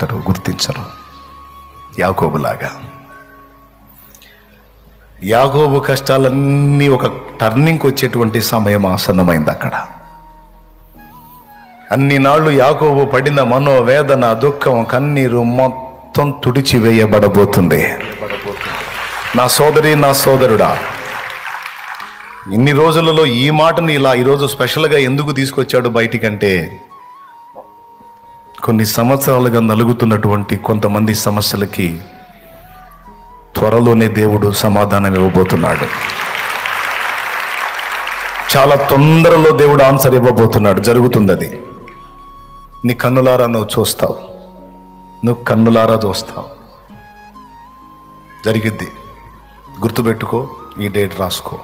గుర్తుపెట్టరు, గుర్తించరు. యాకోబులాగా. యాకోబు కష్టాలన్నీ ఒక టర్నింగ్కి వచ్చేటువంటి సమయం ఆసన్నమైంది. అక్కడ అన్ని నాళ్ళు యాకోబు పడిన మనోవేదన, దుఃఖం, కన్నీరు మొత్తం తుడిచివేయబడబోతుంది. నా సోదరి, నా సోదరుడా, ఇన్ని రోజులలో ఈ మాటని ఇలా ఈరోజు స్పెషల్గా ఎందుకు తీసుకొచ్చాడు బయటికంటే, కొన్ని సంవత్సరాలుగా నలుగుతున్నటువంటి కొంతమంది సమస్యలకి త్వరలోనే దేవుడు సమాధానం ఇవ్వబోతున్నాడు. చాలా తొందరలో దేవుడు ఆన్సర్ ఇవ్వబోతున్నాడు. జరుగుతుంది అది. నీ కన్నులారా నువ్వు చూస్తావు, నువ్వు కన్నులారా చూస్తావు. జరిగిద్ది. గుర్తుపెట్టుకో, ఈ డేట్ రాసుకో.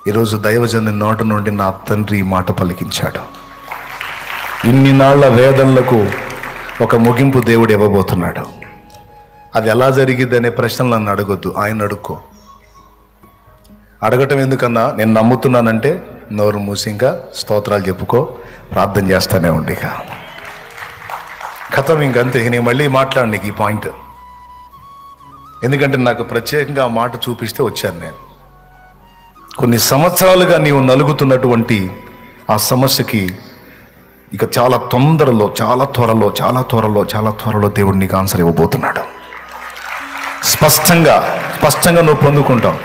ఈరోజు దైవజనుని నోట నుండి నా తండ్రి ఈ మాట పలికించాడు. ఇన్ని నాళ్ల వేదనలకు ఒక ముగింపు దేవుడు ఇవ్వబోతున్నాడు. అది ఎలా జరిగిద్ది అనే ప్రశ్నలు నన్ను అడగొద్దు, ఆయన అడుక్కో. అడగటం ఎందుకన్నా, నేను నమ్ముతున్నానంటే నోరు మూసి ఇంకా స్తోత్రాలు చెప్పుకో, ప్రార్థన చేస్తానే ఉండి ఇక కథం. ఇంకంతే. నేను మళ్ళీ మాట్లాడు నీకు ఈ పాయింట్, ఎందుకంటే నాకు ప్రత్యేకంగా ఆ మాట చూపిస్తే వచ్చాను నేను. కొన్ని సంవత్సరాలుగా నీవు నలుగుతున్నటువంటి ఆ సమస్యకి ఇక చాలా తొందరలో, చాలా త్వరలో, చాలా త్వరలో, చాలా త్వరలో దేవుడు నీకు ఆన్సర్ ఇవ్వబోతున్నాడు. స్పష్టంగా నువ్వు పొందుకుంటావు.